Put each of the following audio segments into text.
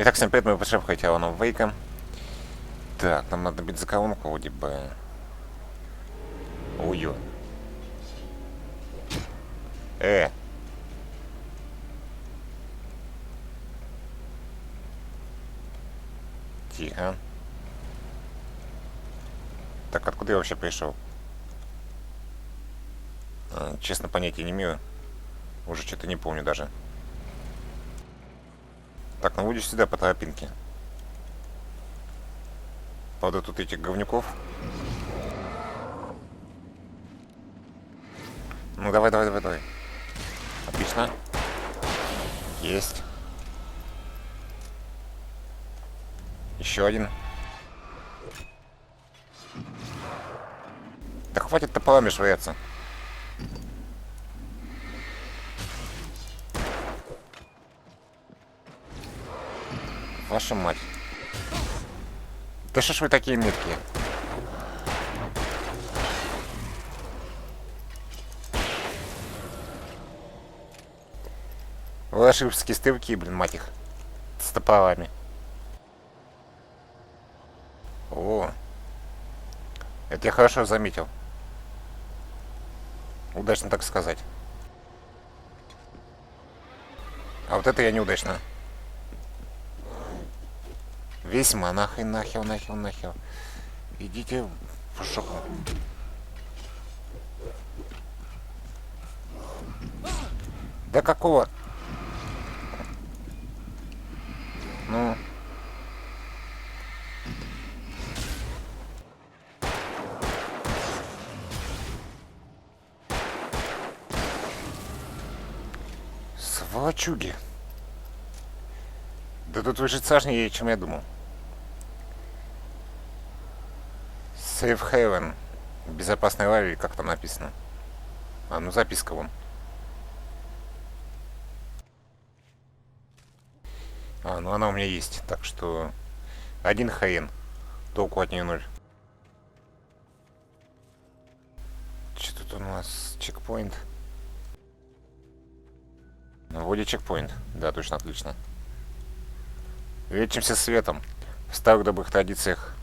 Итак, всем привет, мы пришли в Алана Вейка. Так, нам надо бить за колонку, вроде бы. Ой-ой. Э! Тихо. Так, откуда я вообще пришел? Честно, понятия не имею. Уже что-то не помню даже. Так, ну будешь сюда по тропинке. Правда, тут этих говнюков. Ну давай. Отлично. Есть. Еще один. Да хватит топорами швыряться. Ваша мать. Да что ж вы такие меткие? Лошадские стрелки, блин, мать их. С топорами. О. Это я хорошо заметил. Удачно, так сказать. А вот это я неудачно. Весьма нахер. Идите в жопу. Да какого? Ну. Сволочуги. Да тут выжить сложнее, чем я думал. Safe Haven. Безопасной лаве, как там написано. А, ну записка вон. А, ну она у меня есть, так что... Один хрен. Толку от нее 0. Что тут у нас? Чекпоинт. Ну, вроде чекпоинт. Да, точно, отлично. Лечимся светом. В старых добрых традициях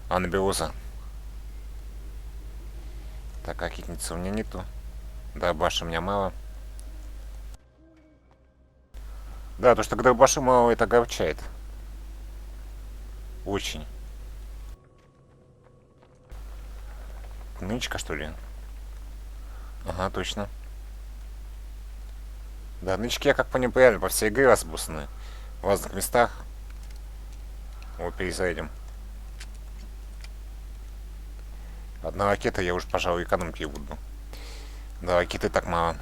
анабиоза. Так, а китницы у меня нету. Да, баши у меня мало. Да, то, что когда баши мало, это огорчает. Очень. Нычка, что ли? Ага, точно. Да, нычки, я как понял, реально по всей игре разбусаны. В разных местах. Вот, перезарядим. Одна ракета, я уж, пожалуй, экономить ее буду. Да, ракеты так мало.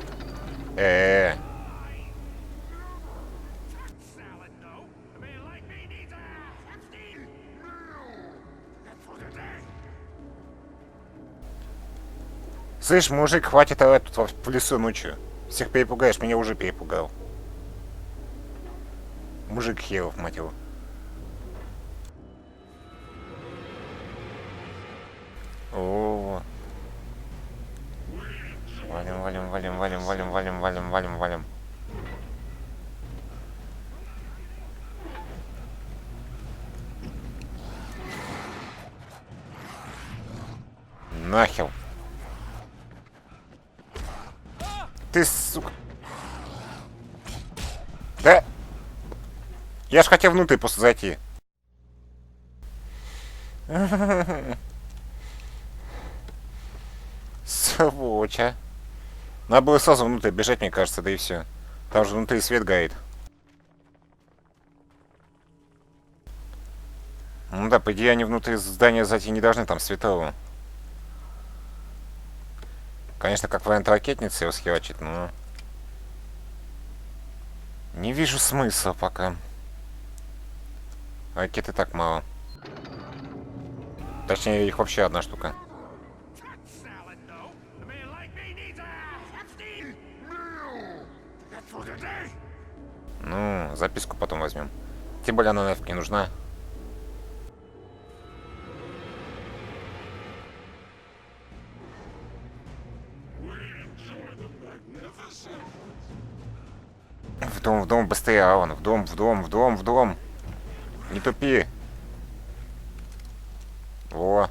Слышь, мужик, хватит орать тут в лесу ночью. Всех перепугаешь, меня уже перепугал. Мужик херов, мать его. О. Валим. Нахер. Ты, сука. Да. Я ж хотел внутрь просто зайти. Сволоча. Надо было сразу внутрь бежать, мне кажется, да и все. Там же внутри свет горит. Ну да, по идее они внутри здания зайти не должны, там светового. Конечно, как вариант ракетницы его схерачить, но... Не вижу смысла пока. Ракеты так мало. Точнее, их вообще одна штука. Ну, записку потом возьмем. Тем более она нафиг не нужна. В дом быстрее, Алан. В дом. Не тупи. Во.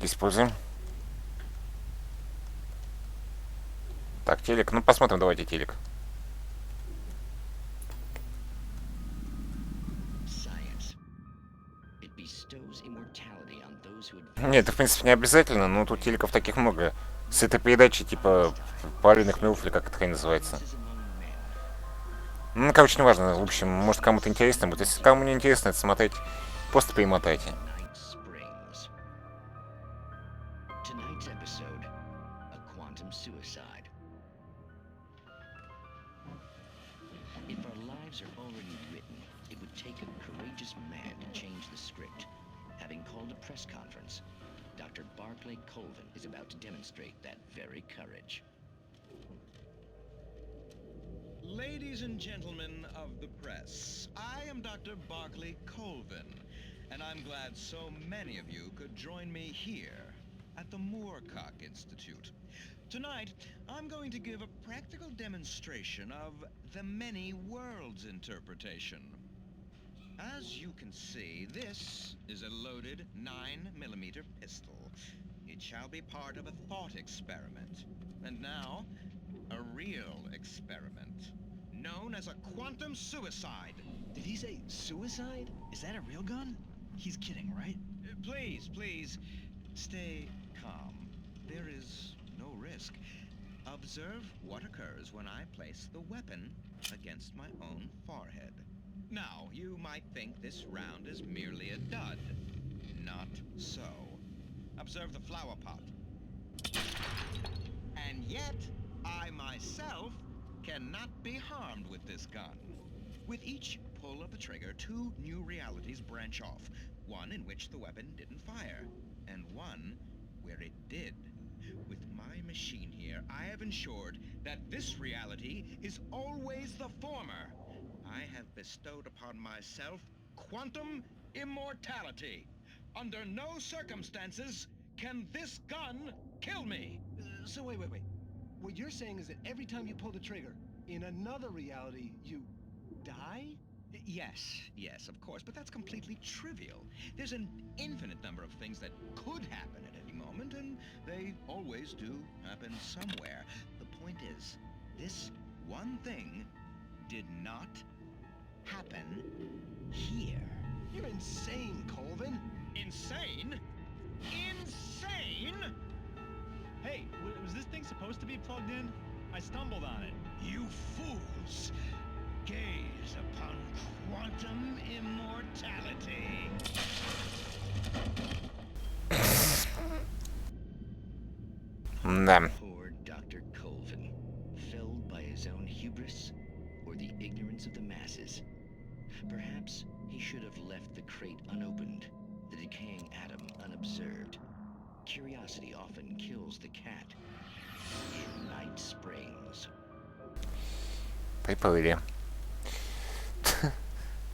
Используем. Так, телек. Ну, посмотрим, давайте телек. Нет, это, в принципе, не обязательно, но тут телеков таких много. С этой передачей, типа, парных миров, или как это хрень называется. Ну, короче, неважно. В общем, может, кому-то интересно будет. Если кому не интересно это смотреть, просто перемотайте. If our lives are already written, it would take a courageous man to change the script. Having called a press conference, Dr. Barclay Colvin is about to demonstrate that very courage. Ladies and gentlemen of the press, I am Dr. Barclay Colvin, and I'm glad so many of you could join me here at the Moorcock Institute. Tonight, I'm going to give a practical demonstration of the many worlds interpretation. As you can see, this is a loaded 9mm pistol. It shall be part of a thought experiment. And now, a real experiment, known as a quantum suicide. Did he say suicide? Is that a real gun? He's kidding, right? Please, stay calm. There is no risk. Observe what occurs when I place the weapon against my own forehead. Now, you might think this round is merely a dud. Not so. Observe the flower pot. And yet, I myself cannot be harmed with this gun. With each pull of the trigger, two new realities branch off. One in which the weapon didn't fire, and one where it did. With my machine here, I have ensured that this reality is always the former. I have bestowed upon myself quantum immortality. Under no circumstances can this gun kill me. So wait. What you're saying is that every time you pull the trigger, in another reality, you die? Yes, of course, but that's completely trivial. There's an infinite number of things that could happen at any moment, and they always do happen somewhere. The point is, this one thing did not happen here. You're insane, Colvin. Insane? Insane? Hey, was this thing supposed to be plugged in? I stumbled on it. You fools! Gaze upon quantum immortality. Да. Poor Dr. Colvin, felled by his own hubris or the ignorance of the masses. Perhaps he should have left the crate unopened, the decaying atom unobserved. Curiosity often kills the cat. In Night Springs. Приплыли.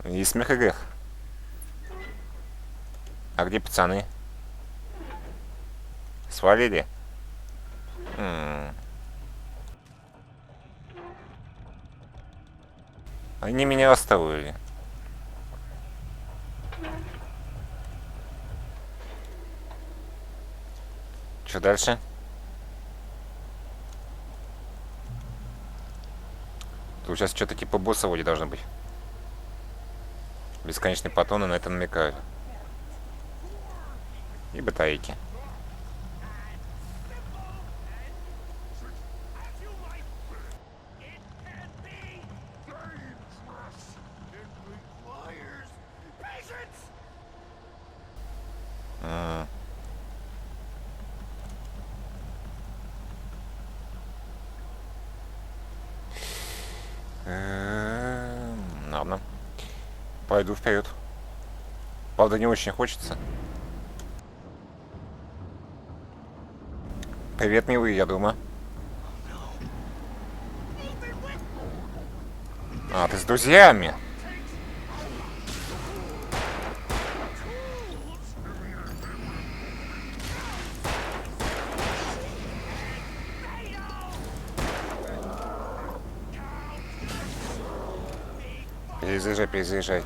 И смех и грех. А где пацаны? Свалили? Они меня оставили. Что дальше? Тут сейчас что-то типа босса вроде должно быть. Бесконечные патроны на это намекают. И батарейки. Ладно. Пойду вперед. Правда, не очень хочется. Привет, милый, я дома. А, ты с друзьями? Перезаряжай, перезаряжай.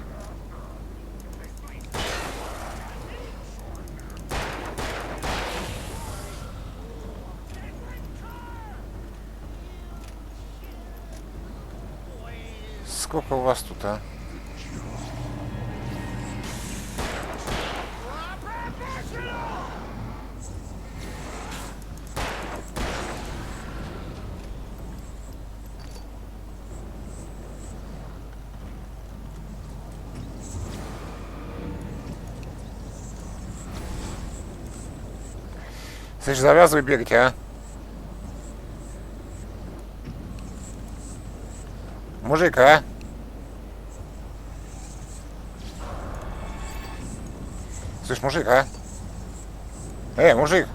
Сколько у вас тут, а? Слышь, завязывай бегать, а? Мужик, а? Слышь, мужик, а? Мужик!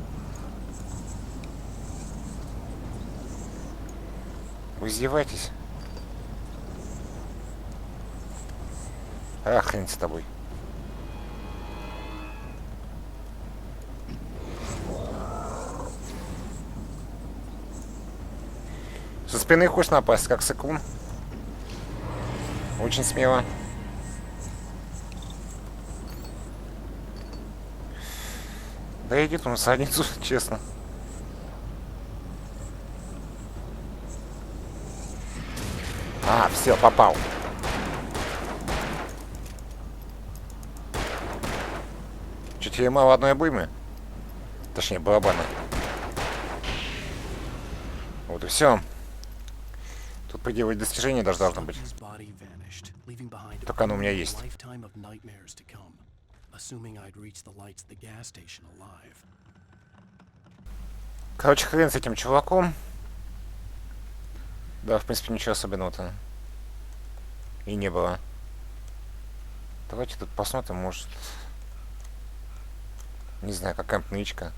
Вы издеваетесь? А, хрен с тобой. Со спины хочешь напасть, как сыкун? Очень смело. Да иди там в задницу, честно. А, все, попал. Чуть тебе мало одной обоймы? Точнее, барабана. Вот и все. Тут пределы достижения даже должно быть. Только оно у меня есть. Короче, хрен с этим чуваком. Да, в принципе, ничего особенного-то и не было. Давайте тут посмотрим, может... Не знаю, какая нычка.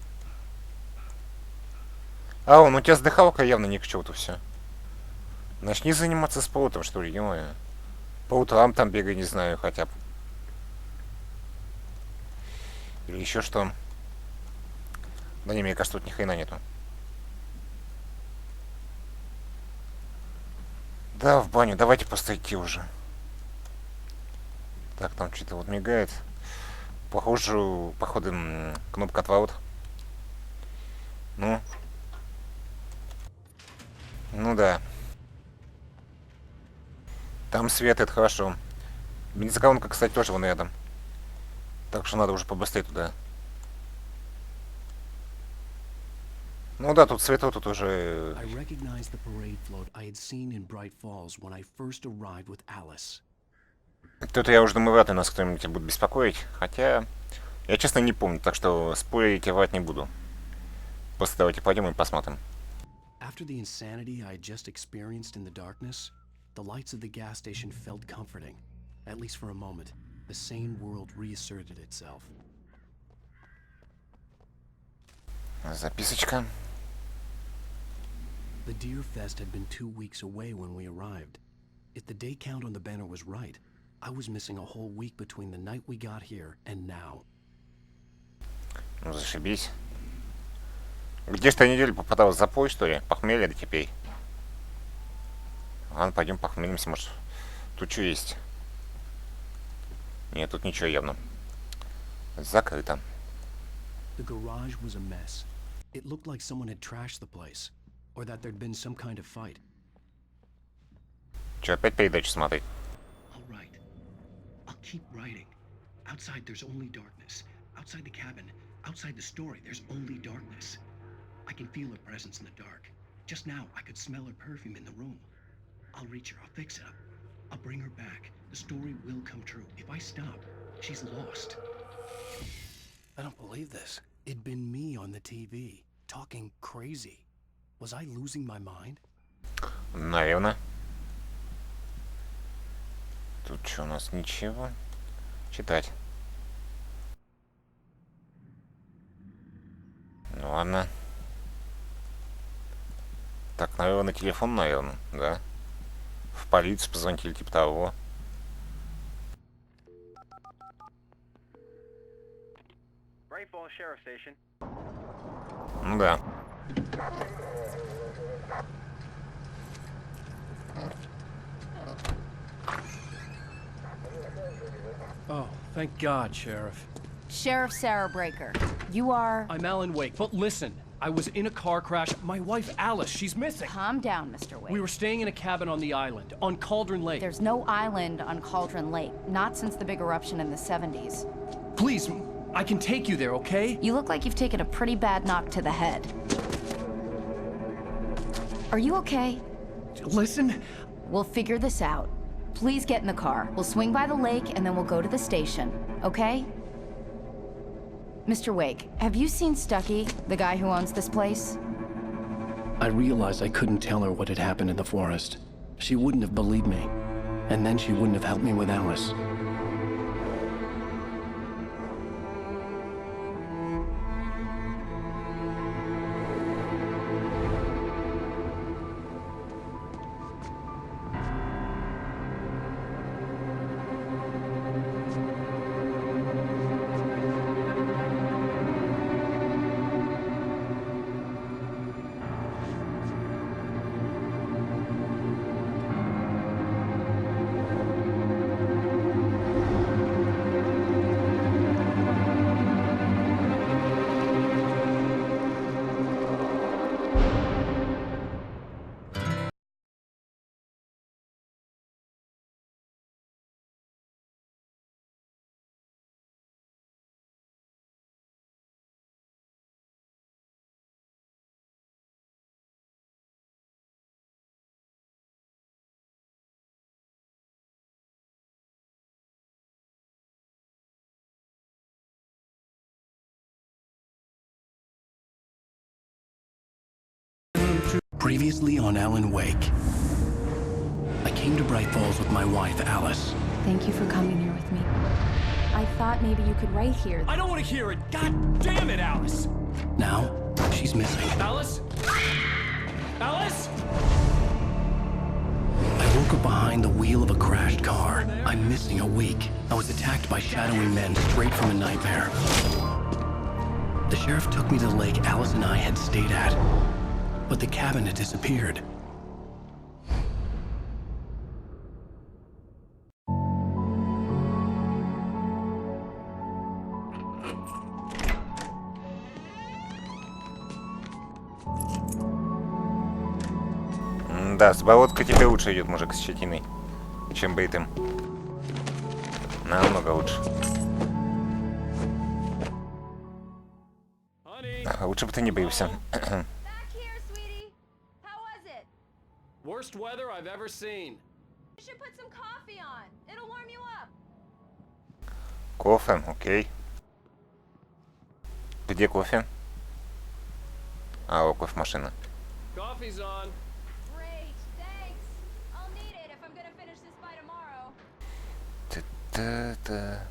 А, у тебя сдыхалка явно ни к чему-то все. Начни заниматься спортом, что ли, ё-моё. По утрам там бегай, не знаю, хотя бы. Или еще что. Да не, мне кажется, тут ни хрена нету. Да, в баню, давайте просто идти уже. Так, там что-то вот мигает. Походу, кнопка отворот. Ну. Ну да. Там свет, это хорошо. Бензоколонка, кстати, тоже вон рядом. Так что надо уже побыстрее туда. Ну да, тут светло, тут уже... Тут я уже думаю, вряд ли нас кто-нибудь будет беспокоить. Хотя... Я честно не помню, так что спорить я врать не буду. Просто давайте пойдем и посмотрим. After the insanity I had just experienced in the darkness, the lights of the gas station felt comforting. At least for a moment, the sane world reasserted itself. Записочка. The Deer Fest had been 2 weeks away when we arrived. If the day count on the banner was right, I was missing a whole week between the night we got here and now. Ну, зашибись. Где ж ты неделю попадал в запой, что ли? Похмелье да теперь. Ладно, пойдем похмелимся, может. Тут что есть? Нет, тут ничего явно. Закрыто. The garage was a mess. It looked like someone had trashed the place, or that there'd been some kind of fight. Че, опять передачу смотреть? All right. I'll keep writing. Outside there's only darkness. Outside the cabin, outside the story, there's only darkness. I can feel her presence in the dark. Just now, I could smell her perfume in the room. I'll reach her. I'll fix it up. I'll bring her back. The story will come true. If I stop, she's lost. I don't believe this. It'd been me on the TV, talking crazy. Was I losing my mind? Наверное. Тут что у нас? Ничего. Читать. Ну ладно. Так, наверное, на телефон, наверное, да? В полицию позвонить или типа того. Ну да. Oh, thank God, Sheriff. Sheriff Sarah Breaker. You are... I'm Alan Wake, but listen. I was in a car crash. My wife, Alice, she's missing. Calm down, Mr. Wake. We were staying in a cabin on the island, on Cauldron Lake. There's no island on Cauldron Lake. Not since the big eruption in the 70s. Please, I can take you there, okay? You look like you've taken a pretty bad knock to the head. Are you okay? Listen. We'll figure this out. Please get in the car. We'll swing by the lake and then we'll go to the station, okay? Mr. Wake, have you seen Stucky, the guy who owns this place? I realized I couldn't tell her what had happened in the forest. She wouldn't have believed me. And then she wouldn't have helped me with Alice. Previously on Alan Wake. I came to Bright Falls with my wife, Alice. Thank you for coming here with me. I thought maybe you could write here. I don't want to hear it! God damn it, Alice! Now, she's missing. Alice? Alice? I woke up behind the wheel of a crashed car. I'm missing a week. I was attacked by shadowy men straight from a nightmare. The sheriff took me to the lake Alice and I had stayed at. But the cabin had disappeared. Да, с болоткой тебе лучше идет, мужик, с щетиной, чем бритым. Намного лучше. Лучше бы ты не брился. Worst weather I've ever seen. You should put some coffee on. It'll warm you up. Кофе, окей. Где кофе? А, о, кофемашина. Coffee's on. Great, thanks. I'll need it if I'm gonna finish this by tomorrow. Та-та-та.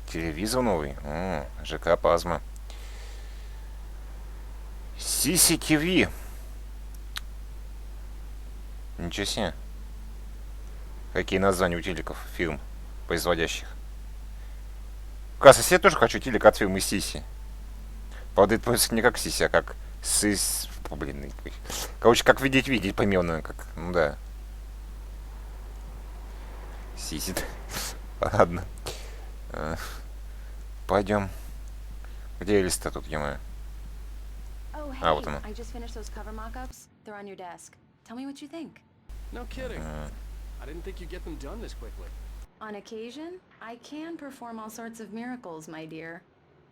Телевизор новый. О, ЖК Пазма. CCTV. Ничего себе. Какие названия у телеков, фирм, производящих. Кажется, я тоже хочу телек от фирмы Сиси. Правда, это просто не как Сиси, а как Сис... Блин, короче, как видеть примерно, как... Ну да. Сиси. Ладно. Пойдем. Где листа тут, ё-моё? А, вот она. I just finished those cover mock-ups. They're on your desk. Tell me what you think. No kidding. I didn't think you'd get them done this quickly. On occasion, I can perform all sorts of miracles, my dear.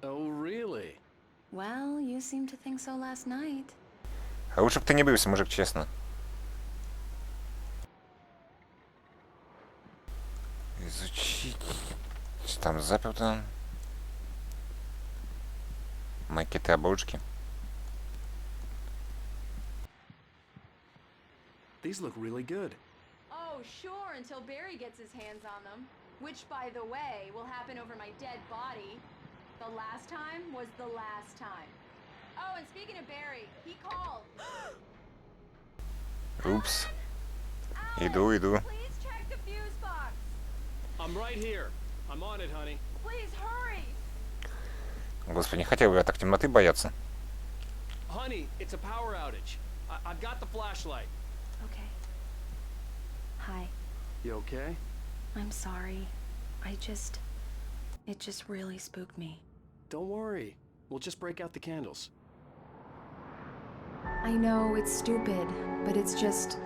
Oh, really? Well, you seemed to think so last night. А лучше бы ты не брился, мужик, честно. Изучить... Там заперто. Макеты обложки. These look really good. Oh, sure, until Barry gets his hands on them. Which, by the way, will happen over my dead body. The last time was the last time. Oh, and speaking of Barry, he called. Упс. Alan, Иду. please check the fuse box. I'm right here. I'm on it, honey. Please hurry. Господи, не хотел бы я так темноты бояться. Honey, it's a power outage. I've got the flashlight. Okay. Hi. You okay? I'm sorry. It just really spooked me. Don't worry. We'll just break out the candles. I know it's stupid, but it's just...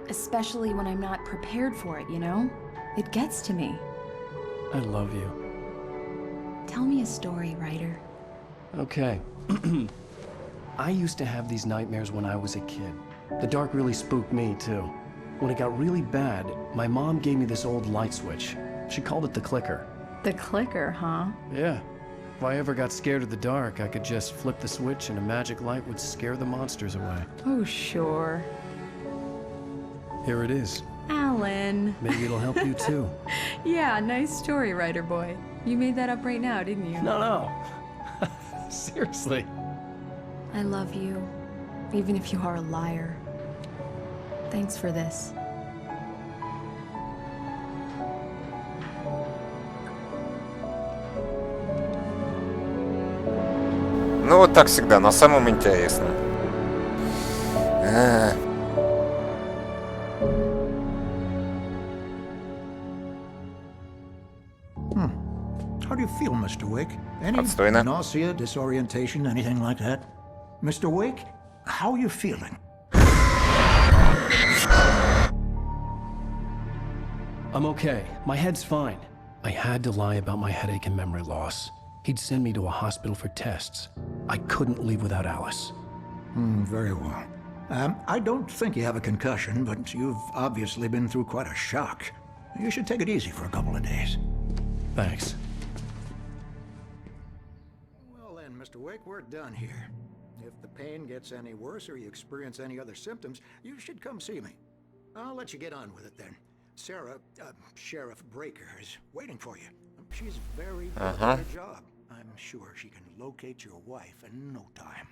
Especially when I'm not prepared for it, you know? It gets to me. I love you. Tell me a story, writer. Okay. I used to have these nightmares when I was a kid. The dark really spooked me, too. When it got really bad, my mom gave me this old light switch. She called it the clicker. The clicker, huh? Yeah. If I ever got scared of the dark, I could just flip the switch and a magic light would scare the monsters away. Oh, sure. Here it is. Alan. Maybe it'll help you, too. Yeah, nice story, writer boy. You made that up right now, didn't you? No. Seriously. I love you, even if you are a liar. Thanks for this. Ну вот так всегда, на самом интересном. How do you feel, Mr. Wake? Any Отстойно. nausea, disorientation, anything like that? Mr. Wake, how are you feeling? I'm okay. My head's fine. I had to lie about my headache and memory loss. He'd send me to a hospital for tests. I couldn't leave without Alice. Very well. I don't think you have a concussion, but you've obviously been through quite a shock. You should take it easy for a couple of days. Thanks. Well then, Mr. Wake, we're done here. If the pain gets any worse or you experience any other symptoms, you should come see me. I'll let you get on with it then. Sarah, Sheriff Breaker, is waiting for you. She's very good at her job. I'm sure she can locate your wife in no time.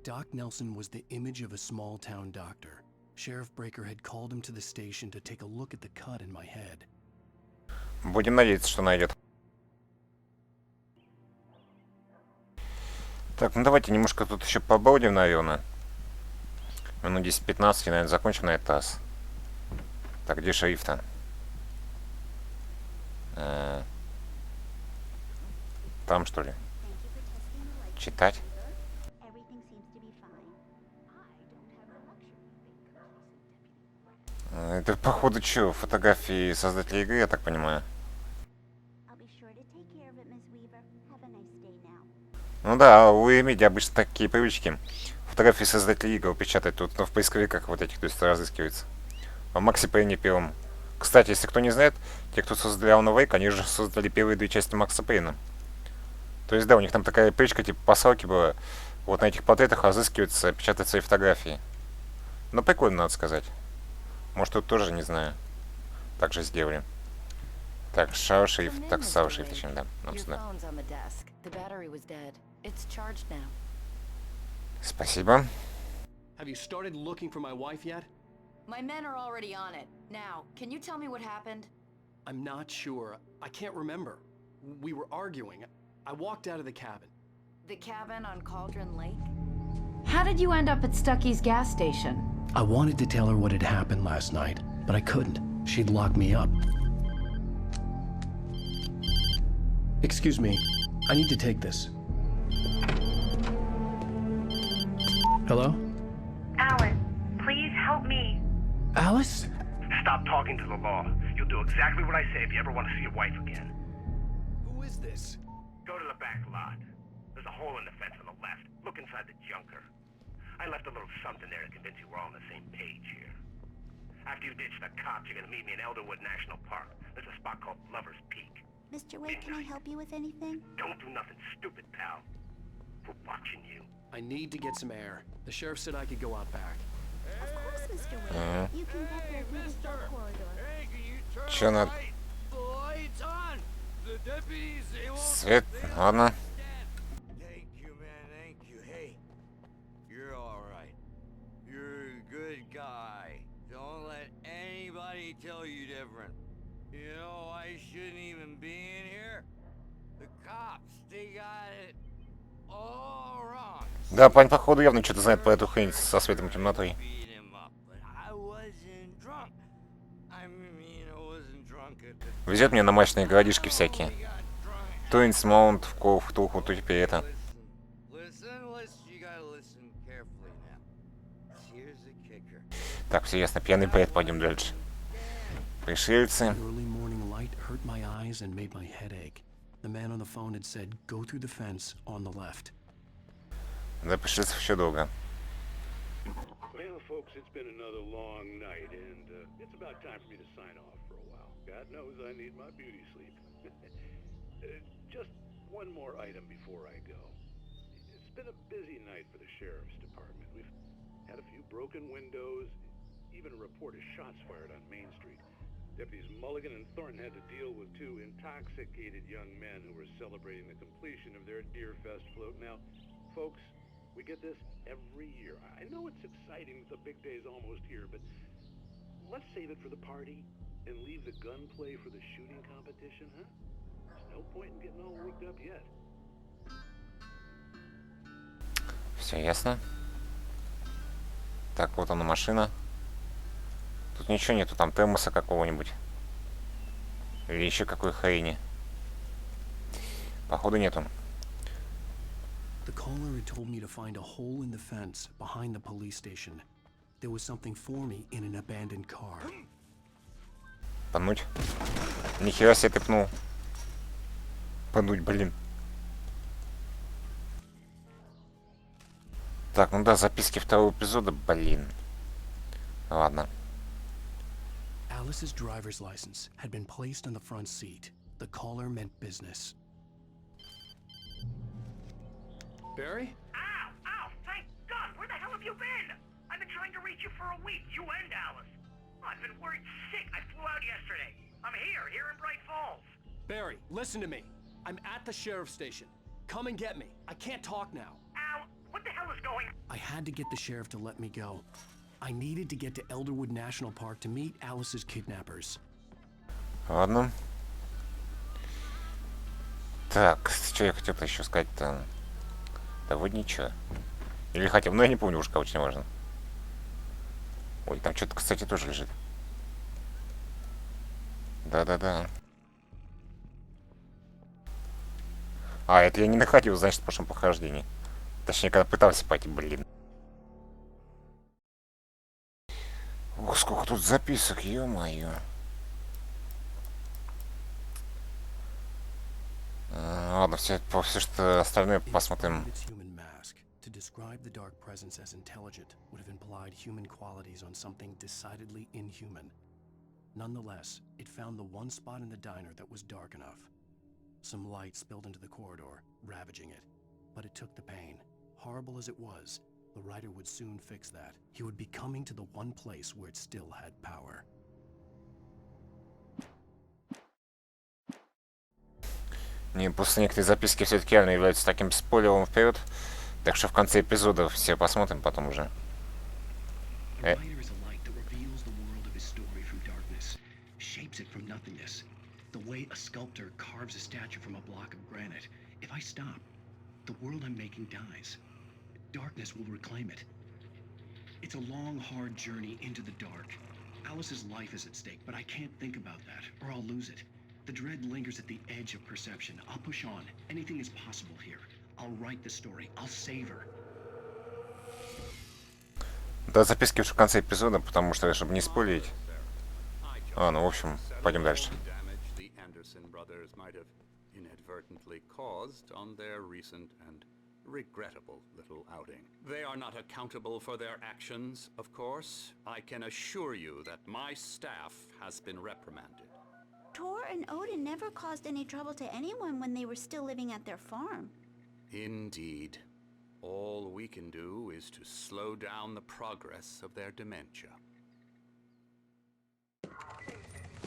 Doc Nelson was the image of a small-town doctor. Sheriff Breaker had called him to the station to take a look at the cut in my head. Будем надеяться, что найдет. Так, ну давайте немножко тут еще побудем, наверное. Минут 10-15, и, наверное, закончим на этот раз. Так, где шрифт-то? Там, что ли? Читать? Это, походу, что, фотографии создателя игры, я так понимаю? Ну да, у Remedy обычно такие привычки. Фотографии создателей игр печатать тут, но в поисковиках вот этих, то есть разыскивается. А Макси Пейне первым. Кстати, если кто не знает, те, кто создали Alan Wake, они же создали первые две части Макса Пейна. То есть, да, у них там такая привычка, типа, по ссылке была. Вот на этих портретах разыскиваются, печатать свои фотографии. Ну, прикольно, надо сказать. Может, тут тоже, не знаю, так же сделали. Так, шрифт, так, шрифт, точнее, да, нам сюда. Спасибо. Have you started looking for my wife yet? My men are already on it. Now, can you tell me what happened? I'm not sure. I can't remember. We were arguing. I walked out of the cabin. The cabin on Cauldron Lake? How did you end up at Stucky's gas station? I wanted to tell her what had happened last night, but I couldn't. She'd lock me up. Excuse me. I need to take this. Hello? Alan, please help me. Alice? Stop talking to the law. You'll do exactly what I say if you ever want to see your wife again. Who is this? Go to the back lot. There's a hole in the fence on the left. Look inside the junker. I left a little something there to convince you we're all on the same page here. After you ditch the cops, you're gonna meet me in Elderwood National Park. There's a spot called Lover's Peak. Mr. Wake, can I help you with anything? Don't do nothing stupid, pal. We're watching you. I need to get some air. The sheriff said I could go out back. Of course, Mr. Wake. You can get there through this back corridor. Чё надо? Свет, ладно. Thank you, man, thank you. Hey, you're alright. You're a good guy. Don't let anybody tell you different. You know, I shouldn't even be in here. The cops, they got it all wrong. Да, пань, походу, явно что-то знает про эту хрень со светом и темнотой. Beat him up, but I wasn't drunk. I Везет мне на мощные городишки всякие. Туинсмаунт, в Туху, то теперь это. Так, все ясно, пьяный бред, пойдем дальше. Пришельцы. Early morning light hurt my eyes and made my head ache. The man on the phone had said, "Go through the fence on the left." До пришельцев еще долго. Well, folks, it's been another long night, and it's about time for me to sign off for a while. God knows I need my beauty sleep. Just one more item before I go. It's been a busy night for the sheriff's department. We've had a few broken windows, even a report of shots fired on Main Street. Deputies Mulligan and Thornton had to deal with two intoxicated young men who were celebrating the completion of their Deer Fest float. Now, folks, we get this every year. I know it's exciting that the big day's almost here, but let's save it for the party and leave the gunplay for the shooting competition, huh? There's no point in getting all worked up yet. Все ясно. Так, вот она машина. Тут ничего нету, там термоса какого-нибудь. Или еще какой хрени. Походу нету. The caller had told me to find a hole in the fence behind the police station. There was something for me in an abandoned car. Пануть. Нихера себе ты пнул. Пануть, блин. Так, ну да, записки второго эпизода, блин. Ладно. Alice's driver's license had been placed on the front seat. The caller meant business. Barry? Ow! Ow! Thank God! Where the hell have you been? I've been trying to reach you for a week, you and Alice. I've been worried sick. I flew out yesterday. I'm here in Bright Falls. Barry, listen to me. I'm at the sheriff's station. Come and get me. I can't talk now. Ow! What the hell is going on? I had to get the sheriff to let me go. I needed to get to Elderwood National Park to meet Alice's kidnappers. Ладно. Так, что я хотел-то еще сказать-то? Да вот ничего. Или хотел, но я не помню уж, очень важно. Ой, там что-то, кстати, тоже лежит. Да-да-да. А, это я не находил, значит, в прошлом прохождении. Точнее, когда пытался пойти, блин. Ох, сколько тут записок, ё-моё. Ладно, все что остальное посмотрим. To describe the dark presence as intelligent would have implied human qualities on something decidedly inhuman. Nonetheless, it found the one spot in the diner that was dark enough. Some light spilled into the corridor, ravaging it. But it took the pain. Horrible as it was, the writer would soon fix that. He would be coming to the one place where it still had power. Не, просто некоторые записки все-таки реально являются таким спойлером вперед. Так что в конце эпизода все посмотрим потом уже. The way a sculptor carves a statue from a block of granite. If I stop, the world I'm making dies. Darkness will reclaim it. It's a long, hard journey into the dark. Alice's life is at stake, but I can't think about that, or I'll lose it. The dread lingers at the edge of perception. I'll push on. Anything is possible here. I'll write the story. I'll save her. Да, записки уже в конце эпизода, потому что, чтобы не спойлерить. Ну, в общем, пойдем дальше. Inadvertently caused on their recent and regrettable little outing. They are not accountable for their actions, of course. I can assure you that my staff has been reprimanded. Tor and Odin never caused any trouble to anyone when they were still living at their farm. Indeed. All we can do is to slow down the progress of their dementia.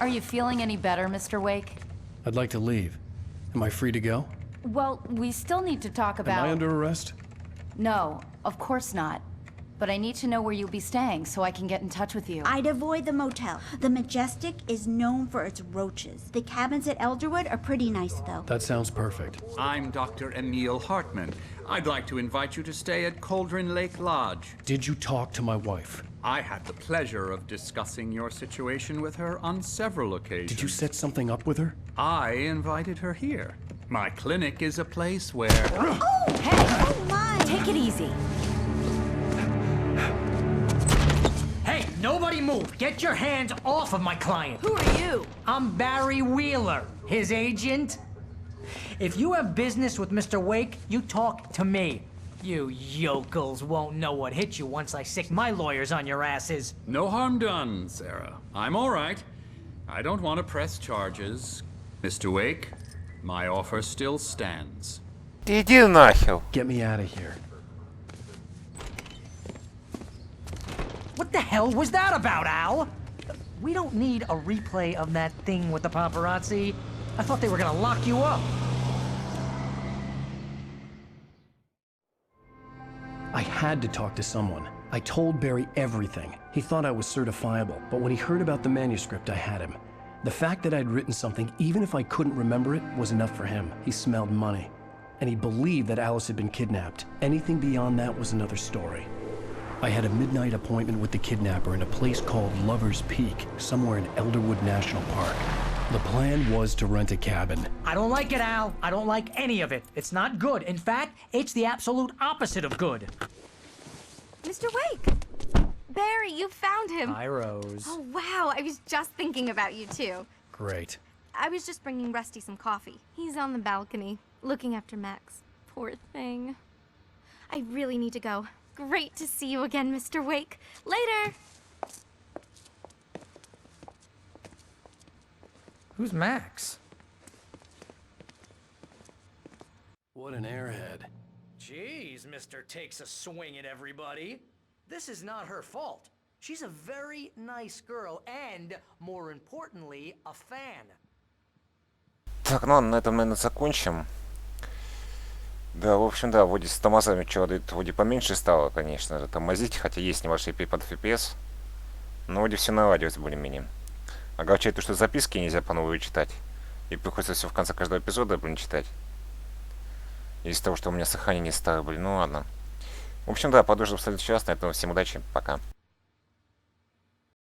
Are you feeling any better, Mr. Wake? I'd like to leave. Am I free to go? Well, we still need to talk about... Am I under arrest? No, of course not. But I need to know where you'll be staying so I can get in touch with you. I'd avoid the motel. The Majestic is known for its roaches. The cabins at Elderwood are pretty nice, though. That sounds perfect. I'm Dr. Emil Hartman. I'd like to invite you to stay at Cauldron Lake Lodge. Did you talk to my wife? I had the pleasure of discussing your situation with her on several occasions. Did you set something up with her? I invited her here. My clinic is a place where... Oh, hey! Oh my! Take it easy. Hey, nobody move! Get your hands off of my client! Who are you? I'm Barry Wheeler, his agent. If you have business with Mr. Wake, you talk to me. You yokels won't know what hit you once I sick my lawyers on your asses. No harm done, Sarah. I'm all right. I don't want to press charges. Mr. Wake, my offer still stands. Иди нахер. Get me out of here. What the hell was that about, Al? We don't need a replay of that thing with the paparazzi. I thought they were gonna lock you up. I had to talk to someone. I told Barry everything. He thought I was certifiable, but when he heard about the manuscript, I had him. The fact that I'd written something, even if I couldn't remember it, was enough for him. He smelled money. And he believed that Alice had been kidnapped. Anything beyond that was another story. I had a midnight appointment with the kidnapper in a place called Lover's Peak, somewhere in Elderwood National Park. The plan was to rent a cabin. I don't like it, Al. I don't like any of it. It's not good. In fact, it's the absolute opposite of good. Mr. Wake! Barry, you found him! Hi, Rose. Oh, wow. I was just thinking about you, too. Great. I was just bringing Rusty some coffee. He's on the balcony, looking after Max. Poor thing. I really need to go. Great to see you again, Mr. Wake. Later! Who's Max? What an airhead. Jeez, Mr. Takes a swing at everybody. This is not her fault. She's a very nice girl and, more importantly, a fan. Так, ну ладно, на этом, наверное, закончим. Да, в общем, да, вроде с тормозами что дают, вроде поменьше стало, конечно же, тормозить, хотя есть небольшие перепады FPS. Но вроде все наладилось более-менее. Огорчает то, что записки нельзя по новой читать. И приходится все в конце каждого эпизода, читать. Из-за того, что у меня сохранение старое были. Ну ладно. В общем, да, продолжим в следующий раз. На этом всем удачи. Пока.